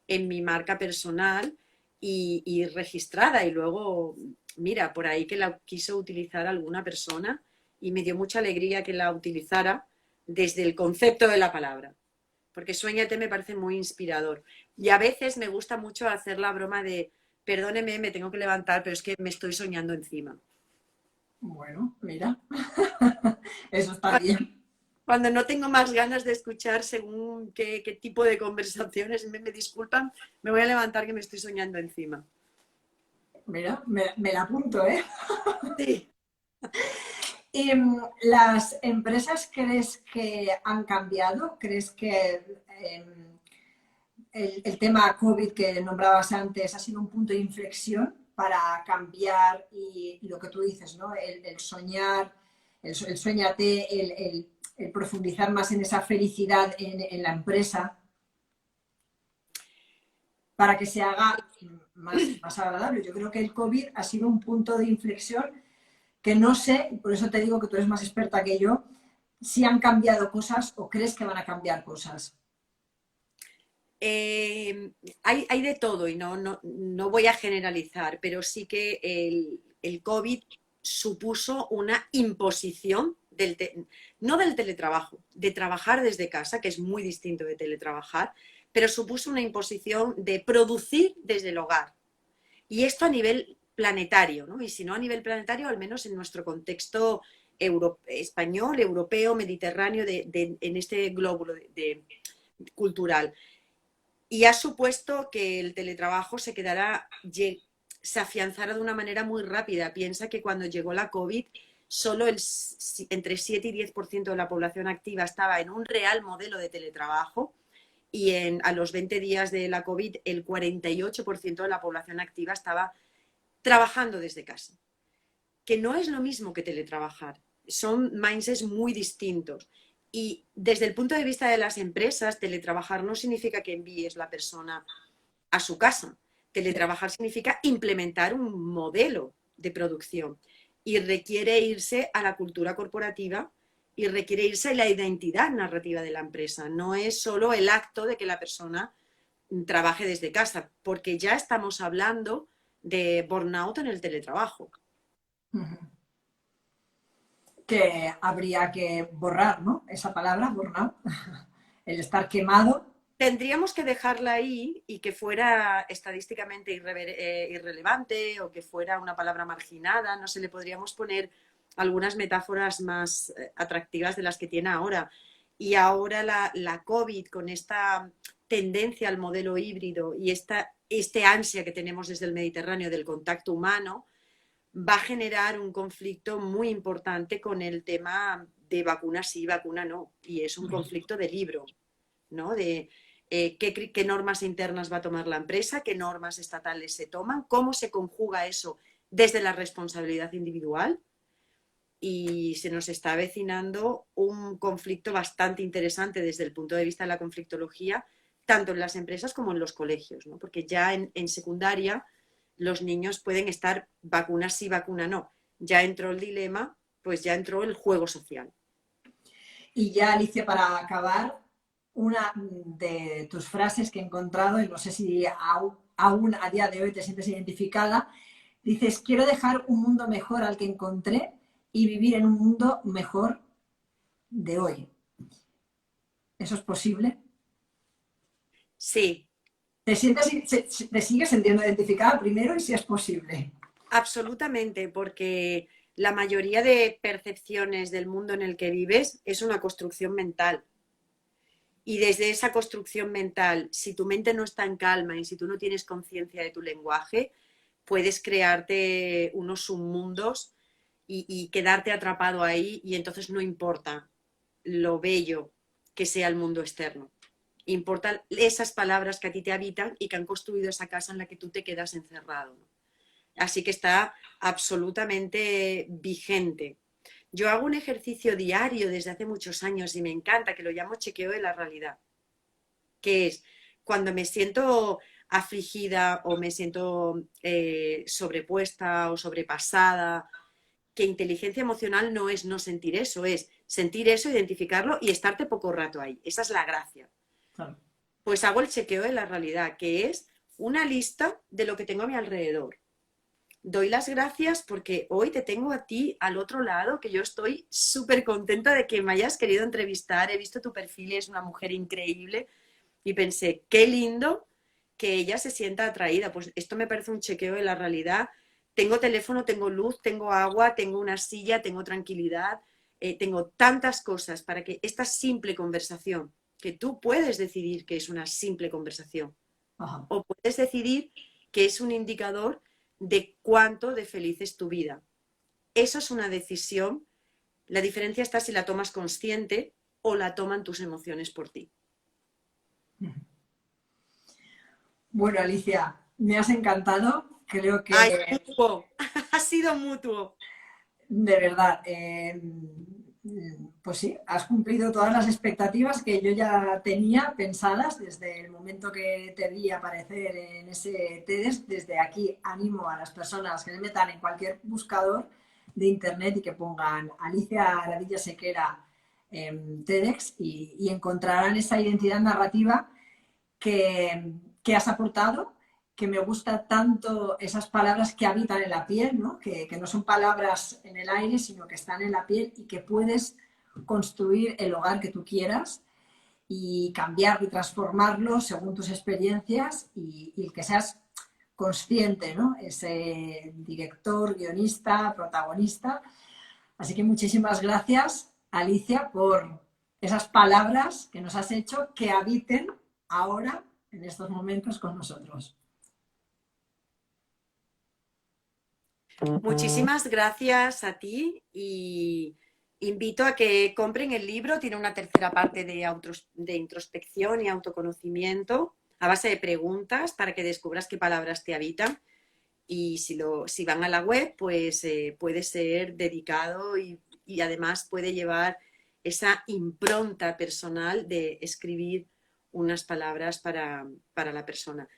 [SPEAKER 2] en mi marca personal y registrada. Y luego, mira, por ahí que la quiso utilizar alguna persona y me dio mucha alegría que la utilizara desde el concepto de la palabra. Porque suéñate me parece muy inspirador. Y a veces me gusta mucho hacer la broma de, perdóneme, me tengo que levantar, pero es que me estoy soñando encima.
[SPEAKER 1] Bueno, mira, eso está bien.
[SPEAKER 2] Cuando no tengo más ganas de escuchar según qué tipo de conversaciones me disculpan, me voy a levantar que me estoy soñando encima.
[SPEAKER 1] Mira, me la apunto, ¿eh?
[SPEAKER 2] Sí.
[SPEAKER 1] ¿Y las empresas crees que han cambiado? ¿Crees que el tema COVID que nombrabas antes ha sido un punto de inflexión para cambiar y lo que tú dices, ¿no? El soñar, el sueñate, el profundizar más en esa felicidad en la empresa para que se haga más agradable. Yo creo que el COVID ha sido un punto de inflexión que no sé, por eso te digo que tú eres más experta que yo, si han cambiado cosas o crees que van a cambiar cosas.
[SPEAKER 2] Hay de todo y no voy a generalizar, pero sí que el COVID supuso una imposición no del teletrabajo, de trabajar desde casa, que es muy distinto de teletrabajar, pero supuso una imposición de producir desde el hogar. Y esto a nivel planetario, ¿no? Y si no a nivel planetario, al menos en nuestro contexto español, europeo, mediterráneo, en este glóbulo cultural. Y ha supuesto que el teletrabajo se afianzara de una manera muy rápida. Piensa que cuando llegó la COVID, solo entre 7 y 10% de la población activa estaba en un real modelo de teletrabajo y a los 20 días de la COVID el 48% de la población activa estaba trabajando desde casa. Que no es lo mismo que teletrabajar. Son mindsets muy distintos. Y desde el punto de vista de las empresas, teletrabajar no significa que envíes la persona a su casa. Teletrabajar significa implementar un modelo de producción y requiere irse a la cultura corporativa y requiere irse a la identidad narrativa de la empresa. No es solo el acto de que la persona trabaje desde casa, porque ya estamos hablando de burnout en el teletrabajo.
[SPEAKER 1] que habría que borrar, ¿no? Esa palabra, burnout, el estar quemado.
[SPEAKER 2] Tendríamos que dejarla ahí y que fuera estadísticamente irrelevante o que fuera una palabra marginada. No sé, le podríamos poner algunas metáforas más atractivas de las que tiene ahora. Y ahora la COVID, con esta tendencia al modelo híbrido y este ansia que tenemos desde el Mediterráneo del contacto humano, va a generar un conflicto muy importante con el tema de vacuna sí, vacuna no. Y es un conflicto de libro, ¿no? De qué normas internas va a tomar la empresa, qué normas estatales se toman, cómo se conjuga eso desde la responsabilidad individual. Y se nos está avecinando un conflicto bastante interesante desde el punto de vista de la conflictología, tanto en las empresas como en los colegios, ¿no? Porque ya en secundaria los niños pueden estar vacuna sí, vacuna no. Ya entró el dilema, pues ya entró el juego social.
[SPEAKER 1] Y ya, Alicia, para acabar, una de tus frases que he encontrado, y no sé si aún a día de hoy te sientes identificada, dices, quiero dejar un mundo mejor al que encontré y vivir en un mundo mejor de hoy. ¿Eso es posible?
[SPEAKER 2] Sí,
[SPEAKER 1] ¿Te sigues sintiendo identificada primero y si es posible?
[SPEAKER 2] absolutamente, porque la mayoría de percepciones del mundo en el que vives es una construcción mental. Y desde esa construcción mental, si tu mente no está en calma y si tú no tienes conciencia de tu lenguaje, puedes crearte unos submundos y quedarte atrapado ahí y entonces no importa lo bello que sea el mundo externo. Importan esas palabras que a ti te habitan y que han construido esa casa en la que tú te quedas encerrado, ¿no? Así que está absolutamente vigente. Yo hago un ejercicio diario desde hace muchos años y me encanta, que lo llamo chequeo de la realidad, que es cuando me siento afligida o me siento sobrepuesta o sobrepasada, que inteligencia emocional no es no sentir eso, es sentir eso, identificarlo y estarte poco rato ahí. Esa es la gracia.
[SPEAKER 1] Claro.
[SPEAKER 2] Pues hago el chequeo de la realidad, que es una lista de lo que tengo a mi alrededor. Doy las gracias porque hoy te tengo a ti al otro lado, que yo estoy súper contenta de que me hayas querido entrevistar. He visto tu perfil y es una mujer increíble y pensé, qué lindo que ella se sienta atraída. Pues esto me parece un chequeo de la realidad. Tengo teléfono, tengo luz, tengo agua, tengo una silla, tengo tranquilidad, tengo tantas cosas para que esta simple conversación, que tú puedes decidir que es una simple conversación,
[SPEAKER 1] Ajá.
[SPEAKER 2] o puedes decidir que es un indicador de cuánto de feliz es tu vida. Eso es una decisión. La diferencia está si la tomas consciente o la toman tus emociones por ti.
[SPEAKER 1] Bueno, Alicia, me has encantado. Creo
[SPEAKER 2] ¡Ay,
[SPEAKER 1] que
[SPEAKER 2] mutuo! Ha sido mutuo.
[SPEAKER 1] de verdad, pues sí, has cumplido todas las expectativas que yo ya tenía pensadas desde el momento que te vi aparecer en ese TEDx. Desde aquí animo a las personas que se metan en cualquier buscador de internet y que pongan Alicia Aradilla Sequera TEDx y encontrarán esa identidad narrativa que has aportado, que me gusta tanto esas palabras que habitan en la piel, ¿no? Que no son palabras en el aire, sino que están en la piel y que puedes construir el hogar que tú quieras y cambiarlo y transformarlo según tus experiencias y que seas consciente, ¿no? Ese director, guionista, protagonista. Así que muchísimas gracias, Alicia, por esas palabras que nos has hecho que habiten ahora, en estos momentos, con nosotros.
[SPEAKER 2] Muchísimas gracias a ti y invito a que compren el libro. Tiene una tercera parte de introspección y autoconocimiento a base de preguntas para que descubras qué palabras te habitan. Y si van a la web, pues puede ser dedicado y además puede llevar esa impronta personal de escribir unas palabras para la persona.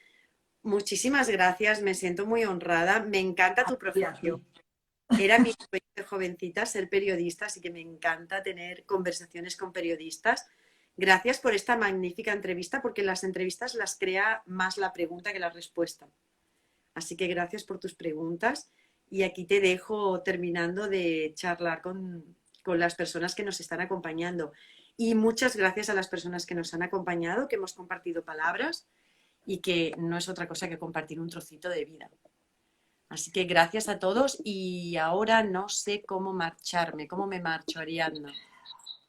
[SPEAKER 2] Muchísimas gracias, me siento muy honrada, me encanta tu
[SPEAKER 1] Y a
[SPEAKER 2] profesión.
[SPEAKER 1] ti.
[SPEAKER 2] Era mi sueño de jovencita ser periodista, así que me encanta tener conversaciones con periodistas. Gracias por esta magnífica entrevista, porque las entrevistas las crea más la pregunta que la respuesta. Así que gracias por tus preguntas y aquí te dejo terminando de charlar con las personas que nos están acompañando. Y muchas gracias a las personas que nos han acompañado, que hemos compartido palabras y que no es otra cosa que compartir un trocito de vida. Así que gracias a todos y ahora no sé cómo marcharme. ¿Cómo me marcho, Ariadna?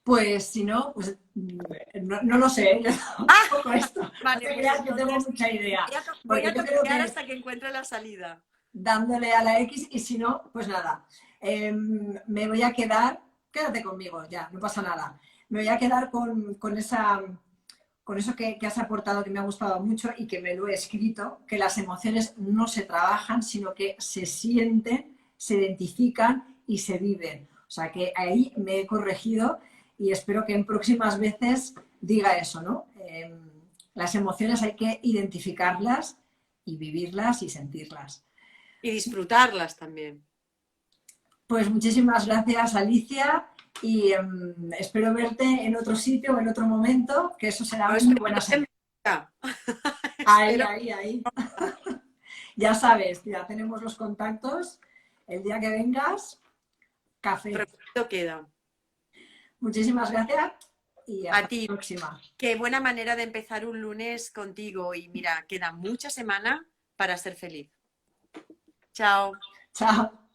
[SPEAKER 1] Pues si no, pues no lo sé, yo tampoco esto. No
[SPEAKER 2] Vale,
[SPEAKER 1] te
[SPEAKER 2] pues
[SPEAKER 1] creas que tengo
[SPEAKER 2] entonces
[SPEAKER 1] mucha idea,
[SPEAKER 2] voy
[SPEAKER 1] porque
[SPEAKER 2] a
[SPEAKER 1] yo creo
[SPEAKER 2] toquetear
[SPEAKER 1] que
[SPEAKER 2] hasta que encuentre la salida.
[SPEAKER 1] dándole a la X y si no, pues nada. Me voy a quedar, quédate conmigo ya, no pasa nada. Me voy a quedar con eso que has aportado, que me ha gustado mucho y que me lo he escrito, que las emociones no se trabajan, sino que se sienten, se identifican y se viven. O sea que ahí me he corregido y espero que en próximas veces diga eso, ¿no? Las emociones hay que identificarlas y vivirlas y sentirlas.
[SPEAKER 2] Y disfrutarlas también.
[SPEAKER 1] Pues muchísimas gracias, Alicia, y espero verte en otro sitio o en otro momento, que eso será
[SPEAKER 2] Yo
[SPEAKER 1] muy
[SPEAKER 2] espero
[SPEAKER 1] buena
[SPEAKER 2] que
[SPEAKER 1] señal.
[SPEAKER 2] me
[SPEAKER 1] Ahí,
[SPEAKER 2] espero.
[SPEAKER 1] ahí, ahí. Ya sabes, ya tenemos los contactos. El día que vengas, café.
[SPEAKER 2] Prometido queda.
[SPEAKER 1] Muchísimas gracias y
[SPEAKER 2] A
[SPEAKER 1] hasta
[SPEAKER 2] ti,
[SPEAKER 1] la próxima.
[SPEAKER 2] qué buena manera de empezar un lunes contigo. Y mira, queda mucha semana para ser feliz. Chao.
[SPEAKER 1] Chao.